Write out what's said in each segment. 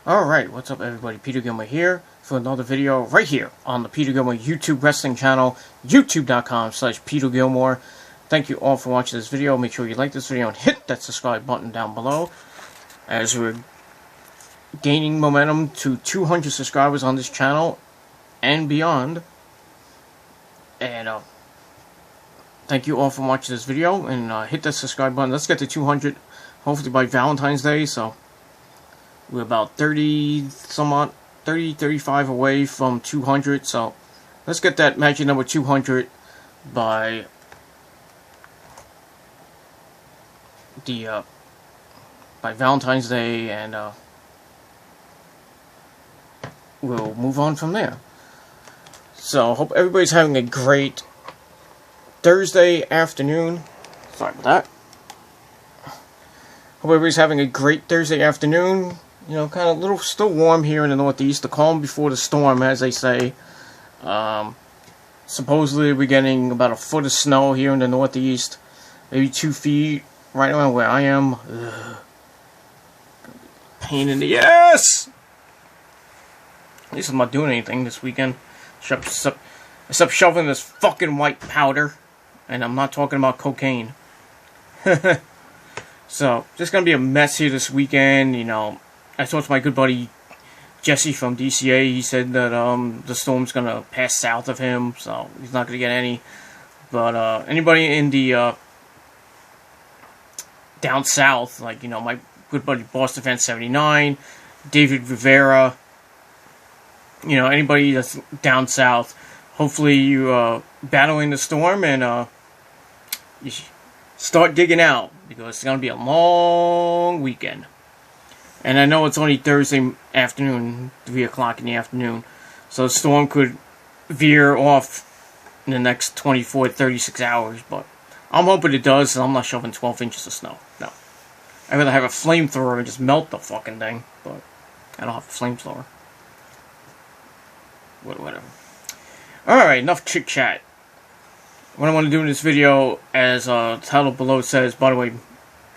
Alright, what's up everybody, Peter Gilmer here for another video right here on the Peter Gilmer YouTube Wrestling channel, youtube.com/Peter Gilmore. Thank you all for watching this video. Make sure you like this video and hit that subscribe button down below as we're gaining momentum to 200 subscribers on this channel and beyond. And thank you all for watching this video and hit that subscribe button. Let's get to 200 hopefully by Valentine's Day. So we're about 35 away from 200, so let's get that magic number 200 by Valentine's Day, and we'll move on from there. So hope everybody's having a great Thursday afternoon. Sorry about that. Hope everybody's having a great Thursday afternoon. You know, kind of still warm here in the Northeast. The calm before the storm, as they say. Supposedly we're getting about a foot of snow here in the Northeast. Maybe 2 feet right around where I am. Ugh. Pain in the ass! At least I'm not doing anything this weekend. Except shoveling this fucking white powder. And I'm not talking about cocaine. So, just gonna be a mess here this weekend, you know. I talked to my good buddy Jesse from DCA. He said that the storm's gonna pass south of him, so he's not gonna get any. But anybody in the down south, like, you know, my good buddy Boston Fan 79, David Rivera, you know, anybody that's down south, hopefully you battling the storm and you start digging out, because it's gonna be a long weekend. And I know it's only Thursday afternoon, 3 o'clock in the afternoon, so the storm could veer off in the next 24 to 36 hours, but I'm hoping it does, so I'm not shoveling 12 inches of snow. No. I'd rather have a flamethrower and just melt the fucking thing, but I don't have a flamethrower. Whatever. Alright, enough chit-chat. What I want to do in this video, as the title below says, by the way,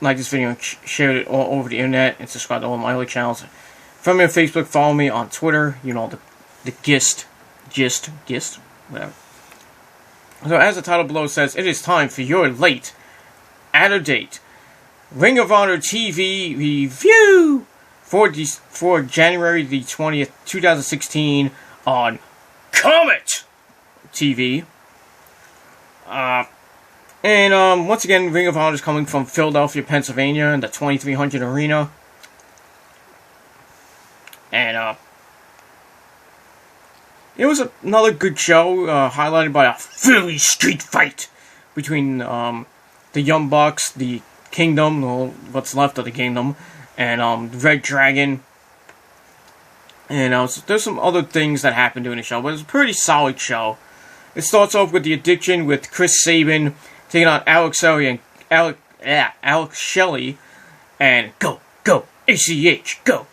like this video and share it all over the internet and subscribe to all my other channels. Follow me on Facebook, follow me on Twitter, you know, the gist, whatever. So as the title below says, it is time for your late, out-of-date Ring of Honor TV review for January the 20th, 2016 on Comet TV. And once again, Ring of Honor is coming from Philadelphia, Pennsylvania, in the 2300 Arena. And it was another good show, highlighted by a Philly street fight between the Young Bucks, the Kingdom, or what's left of the Kingdom, and Red Dragon. And there's some other things that happened during the show, but it was a pretty solid show. It starts off with the Addiction with Chris Sabin taking on Alex Shelley, and go, ACH, go.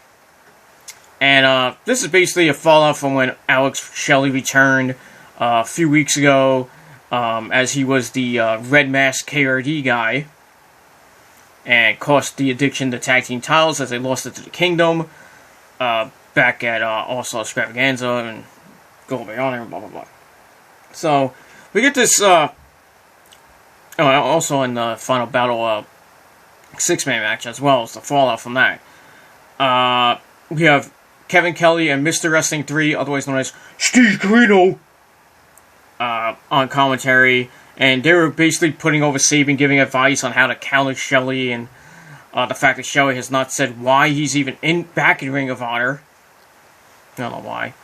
And this is basically a fallout from when Alex Shelley returned a few weeks ago, as he was the Red Mask KRD guy, and cost the Addiction the tag team titles as they lost it to the Kingdom, back at All-Star Extravaganza, and go over on and blah blah blah. So, we get this, also in the final battle, 6-man match as well as the fallout from that. We have Kevin Kelly and Mr. Wrestling 3, otherwise known as Steve Corino, on commentary. And they were basically putting over Sabin, giving advice on how to counter Shelley, and the fact that Shelley has not said why he's even back in Ring of Honor. I don't know why.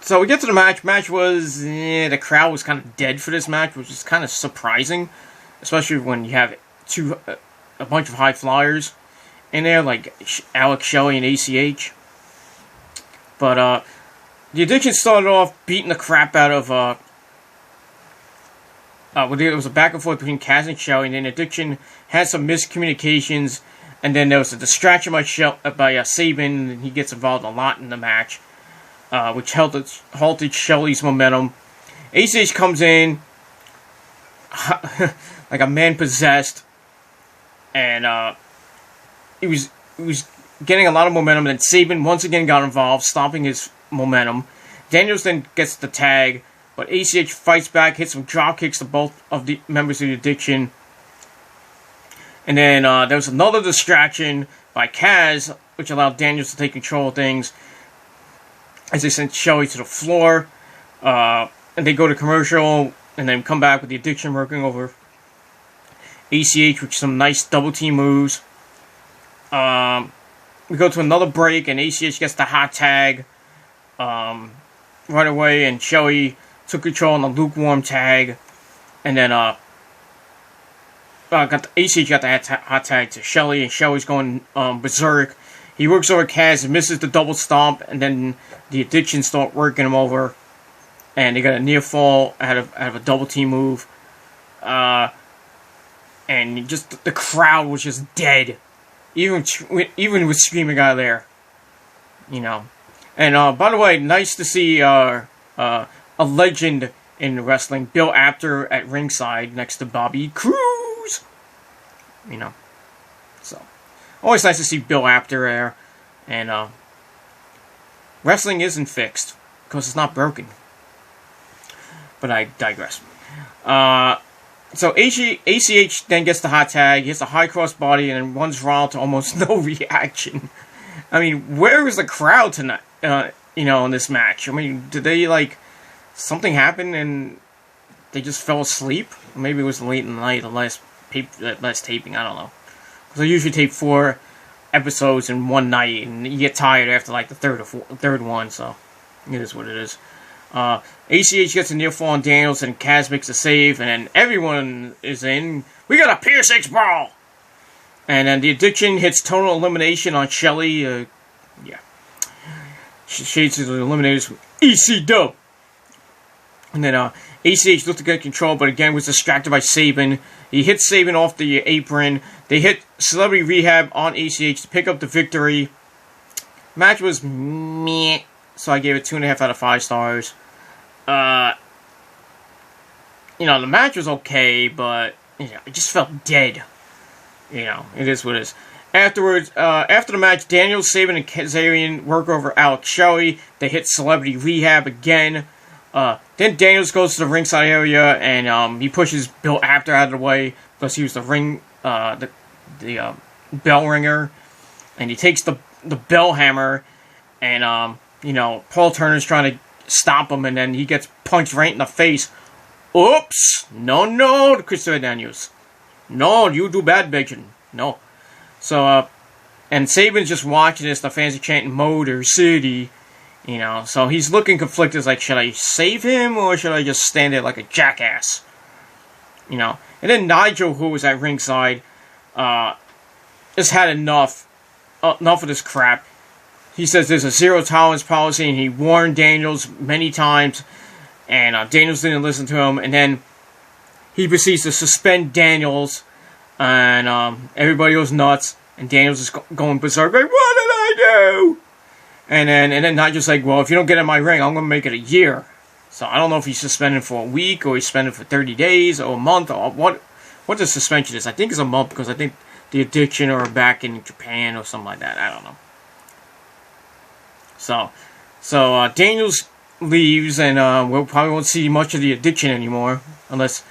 So we get to the match. Match was, the crowd was kind of dead for this match, which is kind of surprising, especially when you have a bunch of high flyers in there, like Alex Shelley and ACH. But the Addiction started off beating the crap out of there was a back and forth between Kaz and Shelley, and then Addiction had some miscommunications, and then there was a distraction by Sabin, and he gets involved a lot in the match, which halted Shelley's momentum. ACH comes in like a man possessed, and he was getting a lot of momentum, and then Sabin once again got involved, stopping his momentum. Daniels then gets the tag, but ACH fights back, hits some drop kicks to both of the members of the Addiction. And then there was another distraction by Kaz, which allowed Daniels to take control of things, as they sent Shelley to the floor. And they go to commercial, and then come back with the Addiction working over ACH with some nice double team moves. We go to another break, and ACH gets the hot tag right away, and Shelley took control on the lukewarm tag, and then ACH got the hot tag to Shelley, and Shelley's going berserk. He works over Kaz and misses the double stomp, and then the Addiction start working him over, and they got a near fall out of a double team move, and just the crowd was just dead. Even with screaming out there, you know. And by the way, nice to see a legend in wrestling, Bill Apter at ringside next to Bobby Cruz. You know, so always nice to see Bill Apter there. And wrestling isn't fixed because it's not broken. But I digress. So ACH then gets the hot tag, hits a high cross body, and then runs Raw to almost no reaction. I mean, where was the crowd tonight? In this match? I mean, did they something happened and they just fell asleep? Maybe it was late in the night, the last taping. I don't know. Because I usually tape 4 episodes in one night, and you get tired after the third one. So it is what it is. ACH gets a near fall on Daniels, and Kaz makes a save, and then everyone is in. We got a Pier 6 Brawl! And then the Addiction hits total elimination on Shelley. Shades of the Eliminators with EC-Dub. And then ACH looked to get control, but again was distracted by Sabin. He hits Sabin off the apron. They hit Celebrity Rehab on ACH to pick up the victory. Match was meh, so I gave it 2.5 out of 5 stars. The match was okay, but it just felt dead. It is what it is. Afterwards, after the match, Daniels, Sabin, and Kazarian work over Alex Shelley. They hit Celebrity Rehab again. Then Daniels goes to the ringside area, and he pushes Bill Apter out of the way because he was the bell ringer, and he takes the bell hammer, and Paul Turner's trying to stop him, and then he gets punched right in the face. Oops! No, Christopher Daniels. No, you do bad, Bacon. No. So, and Sabin's just watching this. The fans are chanting Motor City, So he's looking conflicted. Like, should I save him, or should I just stand there like a jackass? And then Nigel, who was at ringside, just had enough of this crap. He says there's a zero tolerance policy, and he warned Daniels many times, and Daniels didn't listen to him, and then he proceeds to suspend Daniels, and everybody goes nuts, and Daniels is going berserk, like, what did I do? And then Nigel's like, well, if you don't get in my ring, I'm going to make it a year. So I don't know if he's suspended for a week, or he's suspended for 30 days, or a month, or what the suspension is. I think it's a month, because I think the Addiction are back in Japan, or something like that. I don't know. So Daniels leaves, and we'll probably won't see much of the Addiction anymore, unless,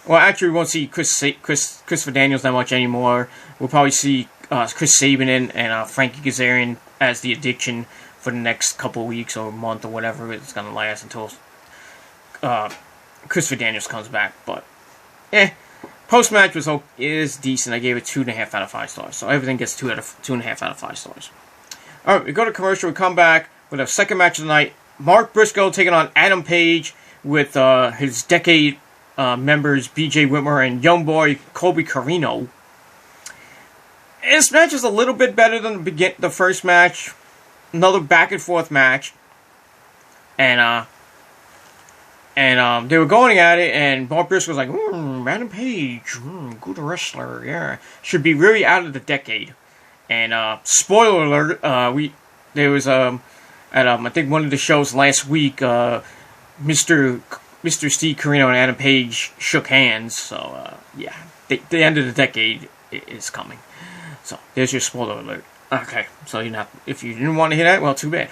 well, actually we won't see Christopher Daniels that much anymore. We'll probably see Chris Sabin and Frankie Kazarian as the Addiction for the next couple of weeks or a month or whatever it's gonna last until Christopher Daniels comes back. But post match is decent. I gave it 2.5 out of 5 stars. So everything gets 2.5 out of 5 stars. Alright, we go to commercial, we come back with our second match of the night. Mark Briscoe taking on Adam Page with his Decade members BJ Whitmer and young boy Colby Carino. This match is a little bit better than the first match. Another back and forth match. And they were going at it, and Mark Briscoe's like, Adam Page, good wrestler, yeah. Should be really out of the Decade. And spoiler alert, there was at I think one of the shows last week, Mr. Steve Carino and Adam Page shook hands. So yeah, the end of the Decade is coming. So there's your spoiler alert. Okay, so if you didn't want to hear that, well, too bad.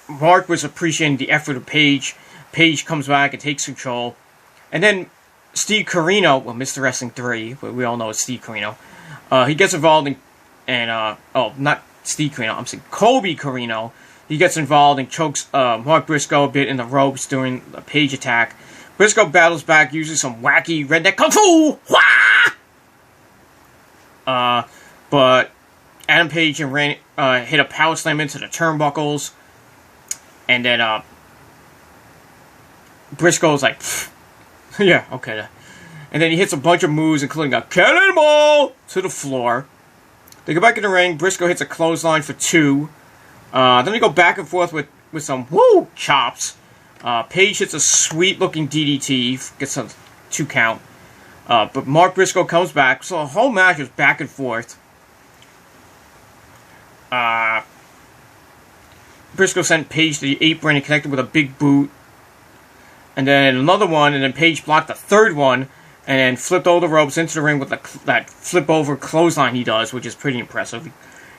Mark was appreciating the effort of Paige. Paige comes back and takes control. And then Steve Corino, well, Mr. Wrestling 3, but we all know it's Steve Corino. He gets involved not Steve Corino, I'm saying Colby Corino. He gets involved and chokes Mark Briscoe a bit in the ropes during a Paige attack. Briscoe battles back using some wacky redneck kung fu! But Adam Page and Randy hit a power slam into the turnbuckles. And then Briscoe's like, yeah, okay. And then he hits a bunch of moves, including a cannonball to the floor. They go back in the ring. Briscoe hits a clothesline for 2. Then they go back and forth with some chops. Paige hits a sweet-looking DDT, gets a 2 count. But Mark Briscoe comes back, so the whole match was back and forth. Briscoe sent Paige to the apron and connected with a big boot. And then another one, and then Paige blocked the third one, and then flipped over the ropes into the ring with that flip-over clothesline he does, which is pretty impressive.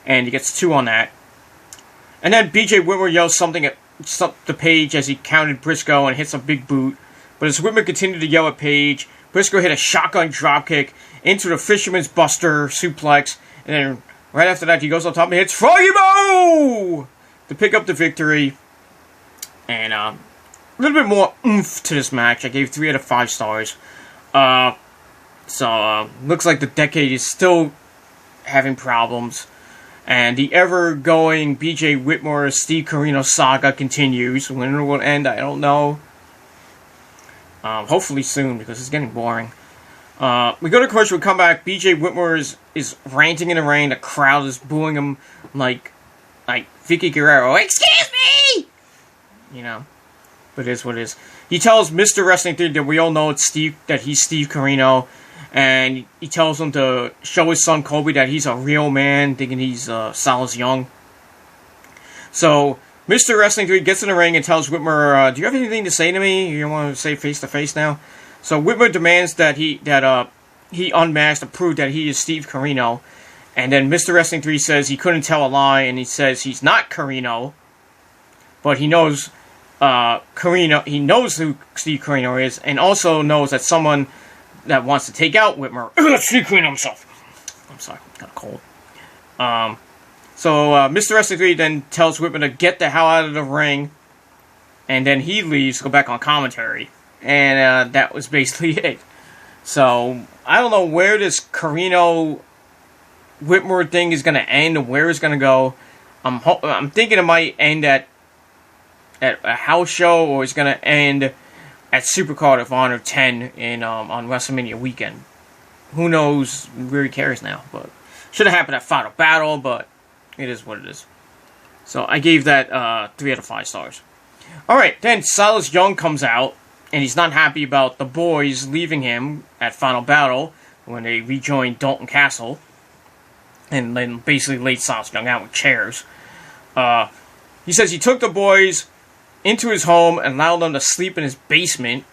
And he gets 2 on that. And then B.J. Whitmer yells something at Paige as he counted Briscoe and hits a big boot. But as Whitmer continued to yell at Paige, Briscoe hit a shotgun dropkick into the Fisherman's Buster suplex. And then right after that, he goes on top and hits Froggy Bow to pick up the victory. And a little bit more oomph to this match. I gave 3 out of 5 stars. So looks like the Decade is still having problems. And the ever-going B.J. Whitmore, Steve Corino saga continues. When it will end, I don't know. Hopefully soon, because it's getting boring. We go to commercial, we come back. B.J. Whitmore is ranting in the rain. The crowd is booing him like Vicky Guerrero. Excuse me! You know. But it is what it is. He tells Mr. Wrestling 3 that we all know that he's Steve Corino. And he tells him to show his son Colby that he's a real man, thinking he's Silas Young. So, Mr. Wrestling 3 gets in the ring and tells Whitmer, do you have anything to say to me? You want to say face-to-face now? So, Whitmer demands that he unmasked to prove that he is Steve Corino. And then Mr. Wrestling 3 says he couldn't tell a lie, and he says he's not Corino. But he knows Corino. He knows who Steve Corino is, and also knows that someone that wants to take out Whitmer. Steve Corino himself. I'm sorry, got a cold. So Mr. Wrestling 3 then tells Whitmer to get the hell out of the ring, and then he leaves to go back on commentary. And that was basically it. So I don't know where this Corino Whitmer thing is going to end and where it's going to go. I'm thinking it might end at a house show, or it's going to end at Supercard of Honor 10 on WrestleMania weekend. Who knows? Really cares now, but should have happened at Final Battle, but it is what it is. So I gave that 3 out of 5 stars. Alright, then Silas Young comes out, and he's not happy about the boys leaving him at Final Battle when they rejoin Dalton Castle, and then basically laid Silas Young out with chairs. He says he took the boys into his home and allowed them to sleep in his basement.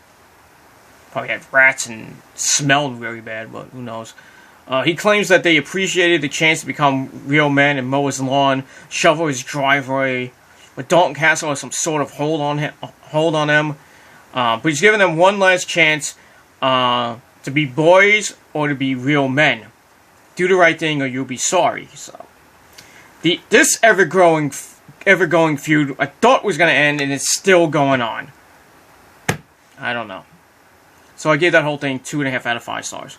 Probably had rats and smelled very bad, but who knows. He claims that they appreciated the chance to become real men and mow his lawn, shovel his driveway, but Dalton Castle has some sort of hold on them. But he's giving them one last chance to be boys or to be real men. Do the right thing or you'll be sorry. So this ever-going feud I thought was going to end, and it's still going on. I don't know. So I gave that whole thing 2.5 out of 5 stars.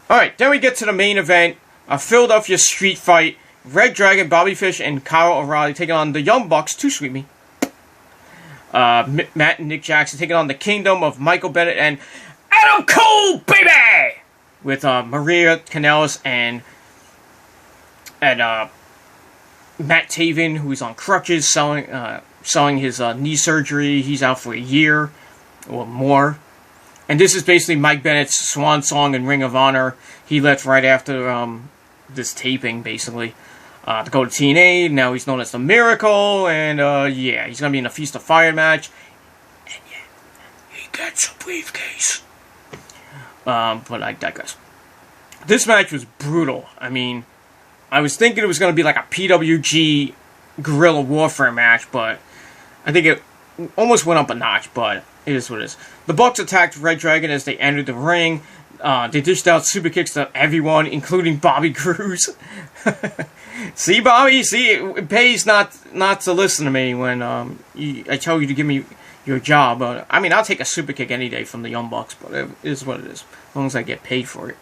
Alright, then we get to the main event, a Philadelphia street fight. Red Dragon, Bobby Fish, and Kyle O'Reilly taking on the Young Bucks, Too Sweet Me. Matt and Nick Jackson taking on the Kingdom of Michael Bennett and Adam Cole, baby! With Maria Kanellis and Matt Taven, who is on crutches, selling his knee surgery. He's out for a year or more. And this is basically Mike Bennett's swan song in Ring of Honor. He left right after this taping, basically, to go to TNA. Now he's known as The Miracle, and yeah, he's going to be in a Feast of Fire match. And yeah, he gets a briefcase. But I digress. This match was brutal. I mean, I was thinking it was going to be like a PWG guerrilla warfare match, but I think it almost went up a notch, but it is what it is. The Bucks attacked Red Dragon as they entered the ring. They dished out super kicks to everyone, including Bobby Cruz. See, Bobby? See, it pays not to listen to me when I tell you to give me your job. I mean, I'll take a super kick any day from the Young Bucks, but it is what it is, as long as I get paid for it.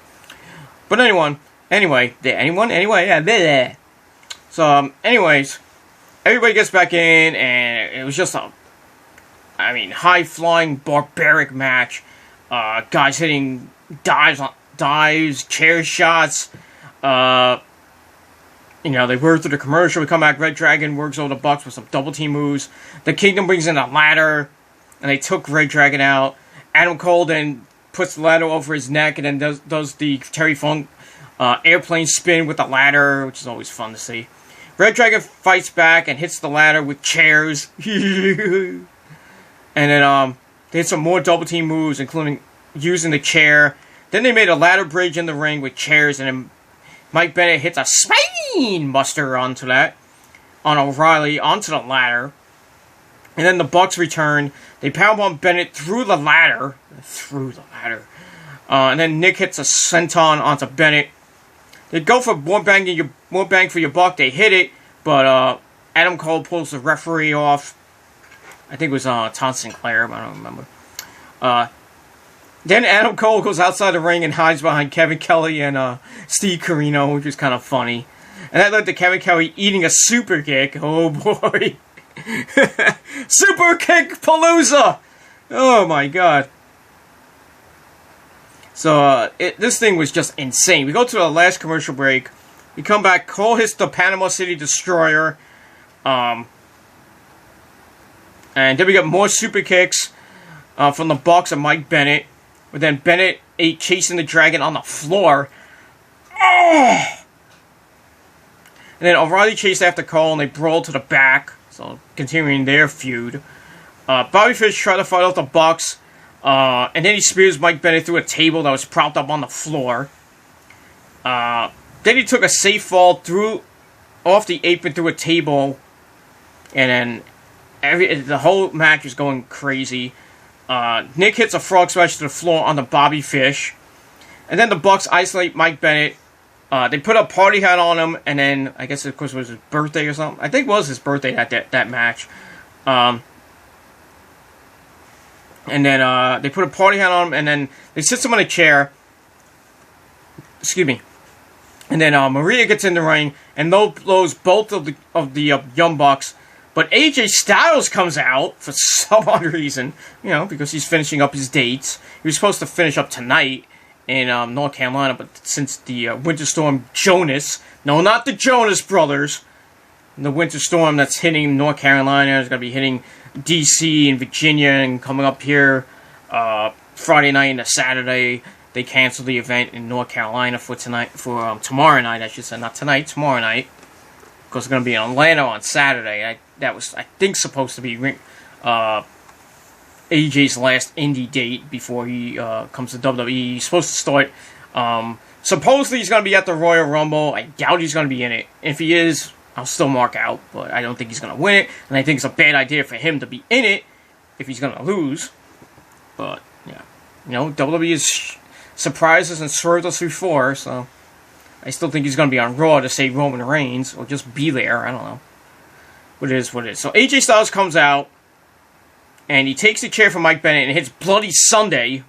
But anyway, yeah. So, anyways, everybody gets back in, and it was just a, high-flying, barbaric match. Guys hitting dives, chair shots. They work through the commercial. We come back. Red Dragon works over the Bucks with some double team moves. The Kingdom brings in a ladder, and they took Red Dragon out. Adam Cole then puts the ladder over his neck, and then does the Terry Funk airplane spin with the ladder, which is always fun to see. Red Dragon fights back and hits the ladder with chairs. And then they hit some more double team moves, including using the chair. Then they made a ladder bridge in the ring with chairs, and then Mike Bennett hits a spine buster on O'Reilly onto the ladder. And then the Bucks return. They powerbomb Bennett through the ladder. And then Nick hits a senton onto Bennett. They go for more bang for your buck. They hit it, but Adam Cole pulls the referee off. I think it was Todd Sinclair, but I don't remember. Then Adam Cole goes outside the ring and hides behind Kevin Kelly and Steve Corino, which is kind of funny. And that led to Kevin Kelly eating a super kick. Oh boy. Super kick palooza! Oh my god. So, this thing was just insane. We go to the last commercial break. We come back. Cole hits the Panama City Destroyer. And then we got more super kicks from the Bucks and Mike Bennett. But then Bennett chasing the Dragon on the floor. Oh! And then O'Reilly chased after Cole and they brawled to the back. So, continuing their feud. Bobby Fish tried to fight off the Bucks. And then he spears Mike Bennett through a table that was propped up on the floor. Then he took a safe fall off the apron through a table. And then the whole match is going crazy. Nick hits a frog smash to the floor on the Bobby Fish. And then the Bucks isolate Mike Bennett. They put a party hat on him, and then, I guess, of course, it was his birthday or something. I think it was his birthday that match. And then they put a party hat on him, and then they sit him on a chair. Excuse me. And then Maria gets in the ring, and blows both of the Young Bucks. But AJ Styles comes out for some odd reason, because he's finishing up his dates. He was supposed to finish up tonight in North Carolina, but since the winter storm Jonas, no, not the Jonas Brothers, the winter storm that's hitting North Carolina is going to be hitting DC and Virginia and coming up here Friday night into Saturday. They canceled the event in North Carolina for tomorrow night, I should say, not tonight, tomorrow night, because it's going to be in Atlanta on Saturday. That was, I think, supposed to be AJ's last indie date before he comes to WWE. He's supposed to start. Supposedly he's going to be at the Royal Rumble. I doubt he's going to be in it. If he is, I'll still mark out, but I don't think he's going to win it. And I think it's a bad idea for him to be in it if he's going to lose. But, yeah. WWE has surprised us and swerved us before, so I still think he's going to be on Raw to save Roman Reigns, or just be there. I don't know. But it is what it is. So AJ Styles comes out, and he takes the chair from Mike Bennett and hits Bloody Sunday.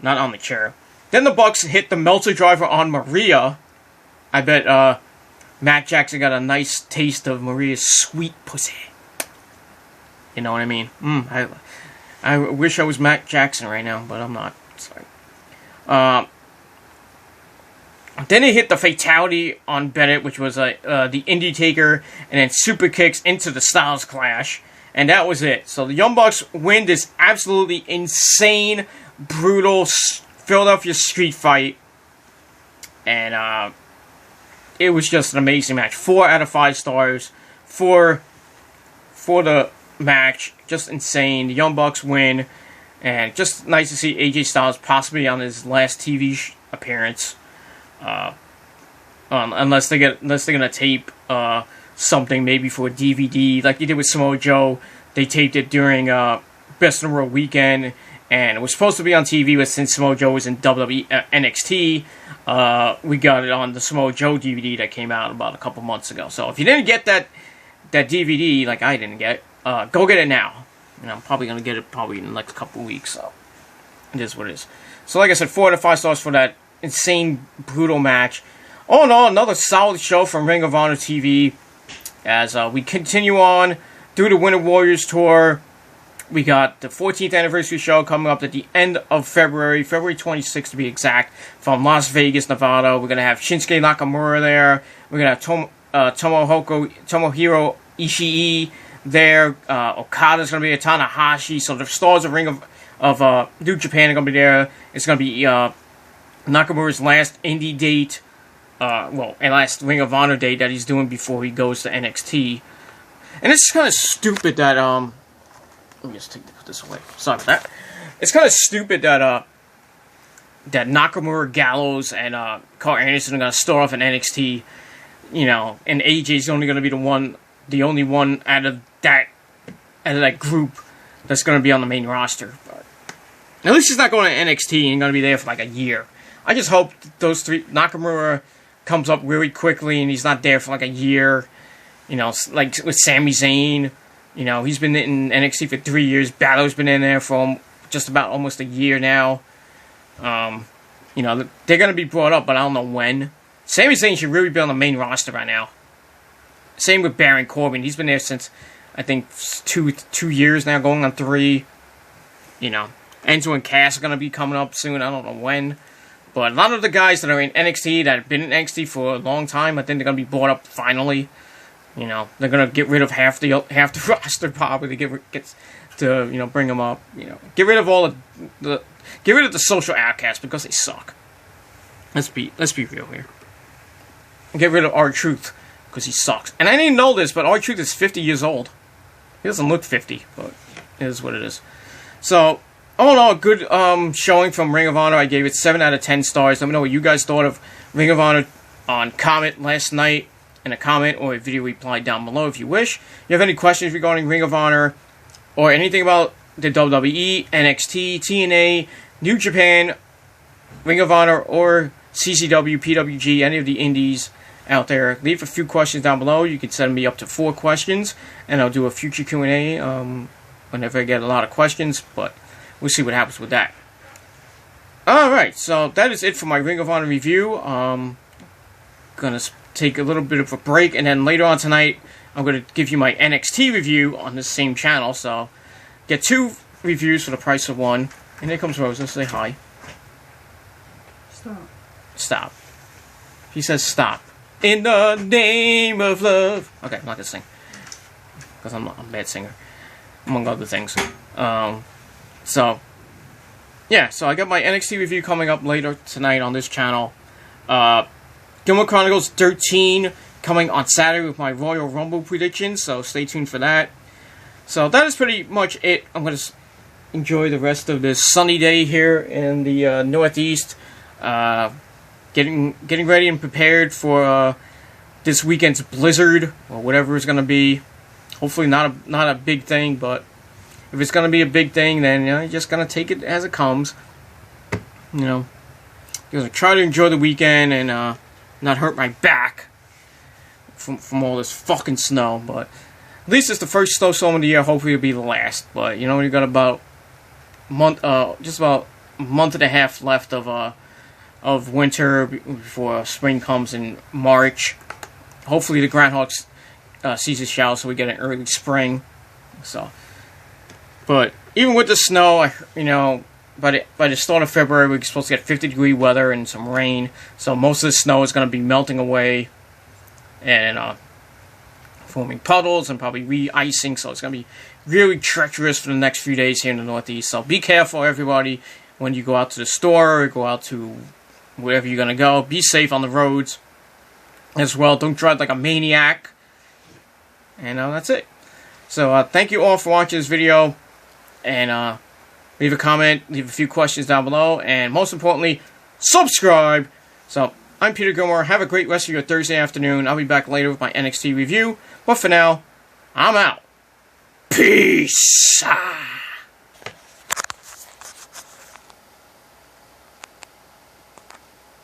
Not on the chair. Then the Bucks hit the Meltzer Driver on Maria. I bet Matt Jackson got a nice taste of Maria's sweet pussy. You know what I mean? I wish I was Matt Jackson right now, but I'm not. Sorry. Then he hit the fatality on Bennett, which was the Indie Taker, and then super kicks into the Styles Clash. And that was it. So the Young Bucks win this absolutely insane, brutal Philadelphia street fight. And it was just an amazing match. 4 out of 5 stars for the match. Just insane. The Young Bucks win. And just nice to see AJ Styles possibly on his last TV appearance. Unless they're gonna tape something maybe for a DVD like they did with Samoa Joe. They taped it during Best in the World weekend, and it was supposed to be on TV, but since Samoa Joe was in WWE NXT, we got it on the Samoa Joe DVD that came out about a couple months ago. So if you didn't get that DVD, like I didn't get, go get it now. And I'm probably gonna get it probably in like a couple weeks. So it is what it is. So like I said, 4 out of 5 stars for that insane, brutal match. All in all, another solid show from Ring of Honor TV. As we continue on through the Winter Warriors tour, we got the 14th anniversary show coming up at the end of February 26th to be exact, from Las Vegas, Nevada. We're going to have Shinsuke Nakamura there. We're going to have Tomohiro Ishii there. Okada's going to be there. Tanahashi. So the stars of New Japan are going to be there. It's going to be Nakamura's last indie date. And last Ring of Honor date that he's doing before he goes to NXT. And it's kind of stupid that, let me just put this away. Sorry about that. It's kind of stupid that, that Nakamura, Gallows, and, Carl Anderson are going to start off in NXT, you know, and AJ's only going to be the only one out of that group that's going to be on the main roster. But at least he's not going to NXT and going to be there for like a year. I just hope those three, Nakamura comes up really quickly and he's not there for like a year, you know, like with Sami Zayn. You know, he's been in NXT for 3 years. Balor's been in there for just about almost a year now. You know, they're going to be brought up, but I don't know when. Sami Zayn should really be on the main roster right now. Same with Baron Corbin. He's been there since, I think, 2 years now, going on 3. You know, Enzo and Cass are going to be coming up soon. I don't know when. But a lot of the guys that are in NXT, that have been in NXT for a long time, I think they're going to be brought up finally. You know, they're going to get rid of half the roster probably to get to, you know, bring them up. You know, get rid of the social outcasts because they suck. Let's be real here. And get rid of R-Truth because he sucks. And I didn't know this, but R-Truth is 50 years old. He doesn't look 50, but it is what it is. So, all in all, good showing from Ring of Honor. I gave it 7 out of 10 stars. Let me know what you guys thought of Ring of Honor on comment last night, in a comment or a video reply down below if you wish. If you have any questions regarding Ring of Honor or anything about the WWE, NXT, TNA, New Japan, Ring of Honor, or CCW, PWG, any of the indies out there, leave a few questions down below. You can send me up to 4 questions, and I'll do a future Q&A whenever I get a lot of questions, but we'll see what happens with that. Alright, so that is it for my Ring of Honor review. Gonna take a little bit of a break, and then later on tonight, I'm gonna give you my NXT review on the same channel, so get 2 reviews for the price of 1. And here comes Rosa, say hi. Stop. Stop. He says stop. In the name of love. Okay, I'm not gonna sing. Because I'm a bad singer. Among other things. So I got my NXT review coming up later tonight on this channel. Gilmore Chronicles 13 coming on Saturday with my Royal Rumble predictions, so stay tuned for that. So that is pretty much it. I'm going to enjoy the rest of this sunny day here in the Northeast. Getting ready and prepared for this weekend's blizzard, or whatever it's going to be. Hopefully not a big thing, but if it's going to be a big thing, then you're just going to take it as it comes. You know, because I try to enjoy the weekend and not hurt my back from all this fucking snow. But at least it's the first snowstorm of the year. Hopefully it'll be the last. But you know, you got about just about a month and a half left of winter before spring comes in March. Hopefully the groundhogs sees a shower, so we get an early spring. So, but even with the snow, you know, by the start of February, we're supposed to get 50-degree weather and some rain. So most of the snow is going to be melting away and forming puddles and probably re-icing. So it's going to be really treacherous for the next few days here in the Northeast. So be careful, everybody, when you go out to the store or go out to wherever you're going to go. Be safe on the roads as well. Don't drive like a maniac. And that's it. So thank you all for watching this video. And leave a comment, leave a few questions down below, and most importantly, subscribe. So, I'm Peter Gilmore. Have a great rest of your Thursday afternoon. I'll be back later with my NXT review. But for now, I'm out. Peace.